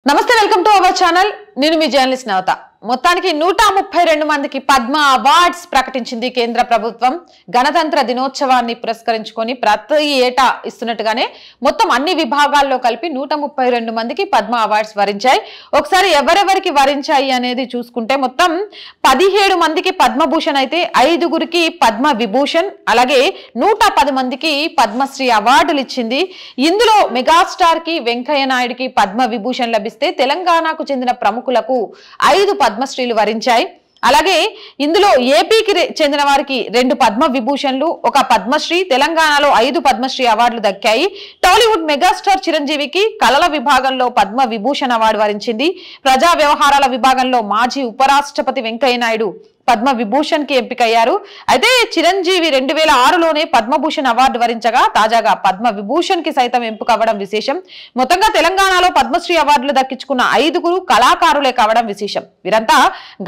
నమస్తే welcome to our channel నేను మీ journalist నవత మొత్తానికి 132 మందికి పద్మ అవార్డ్స్ ప్రకటించింది కేంద్ర ప్రభుత్వం గణతంత్ర దినోత్సవాన్ని పురస్కరించుకొని ప్రతి ఏటా ఇస్తున్నట్టుగానే మొత్తం అన్ని విభాగాల్లో కలిపి 132 మందికి పద్మ అవార్డ్స్ వరించాయి ఒకసారి ఎవరెవరికి వరించాయి అనేది చూసుకుంటే మొత్తం 17 మందికి పద్మభూషణ్ అయితే 5గురికి పద్మ విభూషణ్ అలాగే 110 మందికి పద్మశ్రీ అవార్డులు ఇచ్చింది ఇందులో మెగాస్టార్ కి వెంకయ్య నాయుడుకి పద్మ విభూషణ్ లభిస్తే తెలంగాణకు చెందిన ప్రముఖులకు 5 పద్మశ్రీలు వరించాయి అలాగే ఇందులో ఏపీకి చెందిన వారికి 2 పద్మ విభూషణ్లు 1 పద్మశ్రీ తెలంగాణలో 5 పద్మశ్రీ అవార్డులు దక్కాయి టాలీవుడ్ మెగాస్టార్ చిరంజీవికి కళల విభాగంలో పద్మ విభూషణ్ అవార్డు వరించింది ప్రజా వ్యవహారాల విభాగంలో మాజీ ఉపరాష్ట్రపతి వెంకయ్య నాయుడు పద్మ విభూషణ్ కి ఎంపికయ్యారు అయితే చిరంజీవి 2006లోనే పద్మభూషణ్ అవార్డు వరించగా తాజాగా పద్మ విభూషణ్ కి సైతం ఎంపిక అవ్వడం విశేషం మొత్తంగా తెలంగాణలో పద్మశ్రీ అవార్డులు దక్కించుకున్న 5గురు కళాకారులే కావడం విశేషం వీరంతా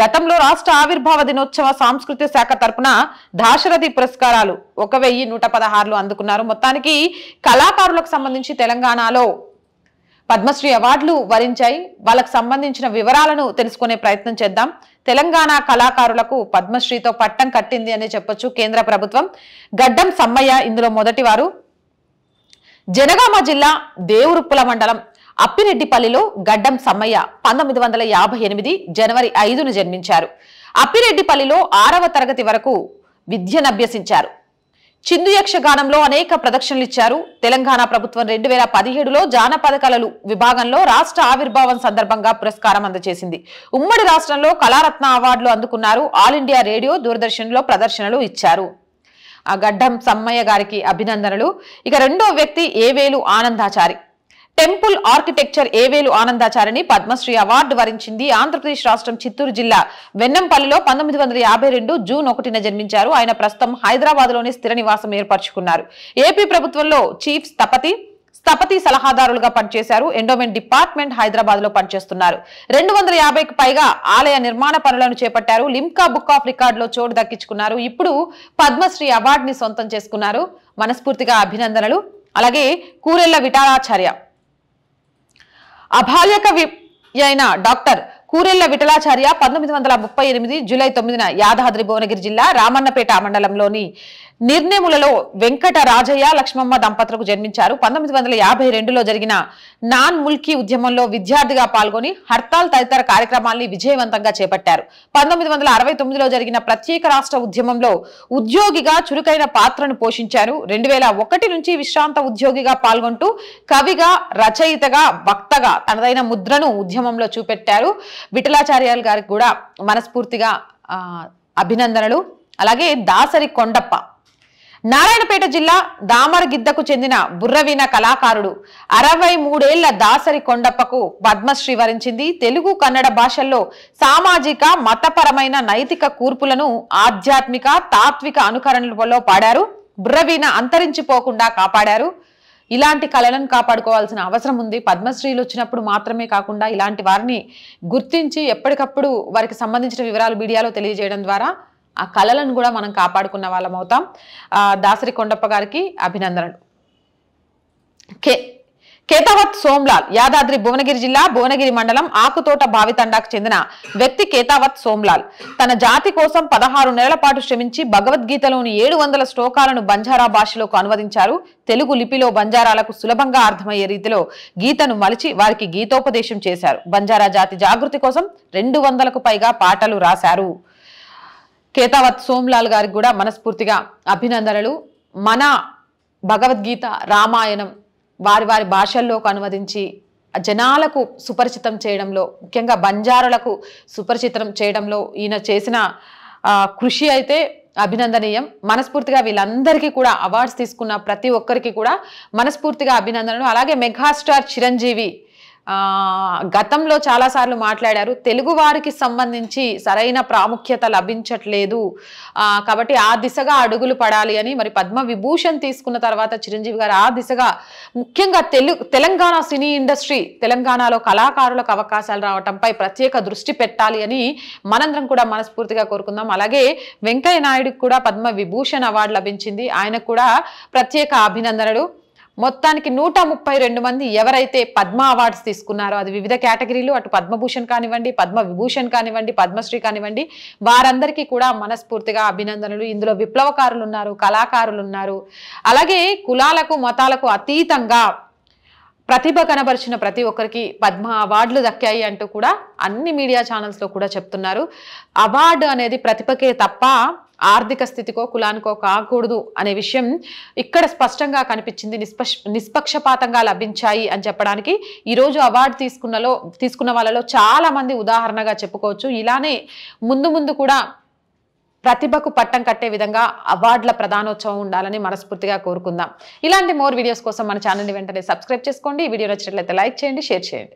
గతంలో రాష్ట్ర ఆవిర్భావ దినోత్సవ సాంస్కృతిక శాఖ తరపున దాశరథి పురస్కారాలు 1116 అందుకున్నారు మొత్తానికి కళాకారులకు సంబంధించి తెలంగాణలో పద్మశ్రీ అవార్డులు వరించాయి వాళ్ళకు సంబంధించిన వివరాలను తెలుసుకునే ప్రయత్నం చేద్దాం తెలంగాణ కళాకారులకు పద్మశ్రీతో పట్టం కట్టింది అనే చెప్పొచ్చు కేంద్ర ప్రభుత్వం గడ్డం సమ్మయ్య ఇందులో మొదటివారు జనగామ జిల్లా దేవురుప్పుల మండలం అప్పిరెడ్డిపల్లిలో గడ్డం సమ్మయ్య 1958 జనవరి 5ను జన్మించారు అప్పిరెడ్డిపల్లిలో 6వ తరగతి వరకు విద్యనభ్యసించారు చిందు యక్షగానంలో అనేక ప్రదర్శనలు ఇచ్చారు తెలంగాణ ప్రభుత్వం 2017లో జానపద కళలు విభాగంలో రాష్ట్ర ఆవిర్భావం సందర్భంగా పురస్కారం అందజేసింది ఉమ్మడి రాష్ట్రంలో కళారత్న అవార్డులు అందుకున్నారు ఆల్ ఇండియా రేడియో దూరదర్శన్లో ప్రదర్శనలు ఇచ్చారు ఆ గడ్డం సమ్మయ్య గారికి అభినందనలు ఇక రెండో వ్యక్తి ఏవేలు Anandachari temple architecture ఏవేలు ఆనందాచారిని Padmashri award వరించింది ఆంధ్రప్రదేశ్ రాష్ట్రం చిత్తూరు జిల్లా వెన్నంపల్లిలో 1952 జూన్ 1న జన్మించారు ఆయన ప్రస్తుతం హైదరాబాద్ లోని స్థిర నివాసం ఏర్పరచుకున్నారు ఏపీ ప్రభుత్వంలో చీఫ్ స్థపతి సలహాదారులుగా పనిచేశారు ఎండోమెంట్ డిపార్ట్మెంట్ హైదరాబాద్ లో పనిచేస్తున్నారు 250కి పైగా ఆలయ నిర్మాణ పనులను చేపట్టారు లిమ్కా బుక్ ఆఫ్ రికార్డ్ లో చోటు దక్కించుకున్నారు ఇప్పుడు పద్మశ్రీ అవార్డుని సొంతం చేసుకున్నారు మనస్ఫూర్తిగా అభినందనలు అలాగే కూరెళ్ల విఠలాచార్య అభాల్య కవి అయిన డాక్టర్ కూరెళ్ల విఠలాచార్య 1938 జూలై 9న యాదాద్రి భువనగిరి జిల్లా రామన్నపేట మండలంలోని నిర్నేములలో వెంకట రాజయ్య లక్ష్మమ్మ దంపతులకు జన్మించారు 1952లో జరిగిన నాన్ ముల్కీ ఉద్యమంలో విద్యార్థిగా పాల్గొని హర్తాల్ తదితర కార్యక్రమాల్ని విజయవంతంగా చేపట్టారు 1969లో జరిగిన ప్రత్యేక రాష్ట్ర ఉద్యమంలో ఉద్యోగిగా చురుకైన పాత్రను పోషించారు 2001 నుంచి విశ్రాంత ఉద్యోగిగా పాల్గొంటూ కవిగా రచయితగా వక్తగా తనదైన ముద్రను ఉద్యమంలో చూపెట్టారు విఠలాచార్యాల గారికి కూడా మనస్ఫూర్తిగా అభినందనలు అలాగే దాసరి కొండప్ప నారాయణపేట జిల్లా దామరగిద్దకు చెందిన బుర్రవీణ కళాకారుడు 63 ఏళ్ల దాసరి కొండప్పకు పద్మశ్రీ వరించింది తెలుగు కన్నడ భాషల్లో సామాజిక మతపరమైన నైతిక కూర్పులను ఆధ్యాత్మిక తాత్విక అనుకరణలలో పాడారు బుర్రవీణ అంతరించిపోకుండా కాపాడారు ఇలాంటి కళలను కాపాడుకోవాల్సిన అవసరం ఉంది పద్మశ్రీలు వచ్చినప్పుడు మాత్రమే కాకుండా ఇలాంటి వారిని గుర్తించి ఎప్పటికప్పుడు వారికి సంబంధించిన వివరాలు మీడియాలో తెలియజేయడం ద్వారా ఆ కళలను కూడా మనం కాపాడుకున్న వాళ్ళం అవుతాం దాసరి కొండప్ప గారికి అభినందనలు కేతావత్ సోమ్లాల్ యాదాద్రి భువనగిరి జిల్లా భువనగిరి మండలం ఆకుతోట భావితండాకు చెందిన వ్యక్తి కేతావత్ సోమ్లాల్ తన జాతి కోసం 16 నెలల పాటు శ్రమించి భగవద్గీతలోని 700 శ్లోకాలను బంజారా భాషలోకి అనువదించారు తెలుగు లిపిలో బంజారాలకు సులభంగా అర్థమయ్యే రీతిలో గీతను మలిచి వారికి గీతోపదేశం చేశారు బంజారా జాతి జాగృతి కోసం 200కు పైగా పాటలు రాశారు కేతావత్ సోమ్లాల్ గారికి కూడా మనస్ఫూర్తిగా అభినందనలు మన భగవద్గీత రామాయణం వారి వారి భాషల్లోకి అనువదించి జనాలకు సుపరిచితం చేయడంలో ముఖ్యంగా బంజారులకు సుపరిచితం చేయడంలో ఈయన చేసిన కృషి అయితే అభినందనీయం మనస్ఫూర్తిగా వీళ్ళందరికీ కూడా అవార్డ్స్ తీసుకున్న ప్రతి ఒక్కరికి కూడా మనస్ఫూర్తిగా అభినందనలు అలాగే మెగాస్టార్ చిరంజీవి గతంలో చాలా సార్లు మాట్లాడారు తెలుగు వారికి సంబంధించి సరైన ప్రాముఖ్యత లభించట్లేదు కాబట్టి ఆ దిశగా అడుగులు పడాలి అని మరి పద్మ విభూషణ్ తీసుకున్న తర్వాత చిరంజీవి గారు ఆ దిశగా ముఖ్యంగా తెలంగాణ సినీ ఇండస్ట్రీ తెలంగాణలో కళాకారులకు అవకాశాలు రావడంపై ప్రత్యేక దృష్టి పెట్టాలి అని మనందరం కూడా మనస్ఫూర్తిగా కోరుకుందాం అలాగే వెంకయ్య నాయుడుకి కూడా పద్మ విభూషణ్ అవార్డు లభించింది ఆయనకు కూడా ప్రత్యేక అభినందనలు మొత్తానికి 132 మంది ఎవరైతే పద్మ అవార్డ్స్ తీసుకున్నారో, అది వివిధ కేటగిరీలు, అటు పద్మభూషణ్ కానివ్వండి, పద్మ విభూషణ్ కానివ్వండి, పద్మశ్రీ కానివ్వండి, వారందరికీ కూడా మనస్ఫూర్తిగా అభినందనలు. ఇందులో విప్లవకారులు ఉన్నారు, కళాకారులు ఉన్నారు, అలాగే కులాలకు మతాలకు అతీతంగా ప్రతిభ కనబరిచిన ప్రతి ఒక్కరికి పద్మ అవార్డులు దక్కాయి అంటూ కూడా అన్ని మీడియా ఛానల్స్లో కూడా చెప్తున్నారు. అవార్డు అనేది ప్రతిభకే తప్ప ఆర్థిక స్థితికో కులానికో కాకూడదు అనే విషయం ఇక్కడ స్పష్టంగా కనిపించింది. నిష్పక్షపాతంగా లభించాయి అని చెప్పడానికి ఈరోజు అవార్డు తీసుకున్న వాళ్ళలో చాలా మంది ఉదాహరణగా చెప్పుకోవచ్చు. ఇలానే ముందు కూడా ప్రతిభకు పట్టం కట్టే విధంగా అవార్డుల ప్రధానోత్సవం ఉండాలని మనస్ఫూర్తిగా కోరుకుందాం. ఇలాంటి మోర్ వీడియోస్ కోసం మన ఛానల్ని వెంటనే సబ్స్క్రైబ్ చేసుకోండి. ఈ వీడియో నచ్చినట్లయితే లైక్ చేయండి, షేర్ చేయండి.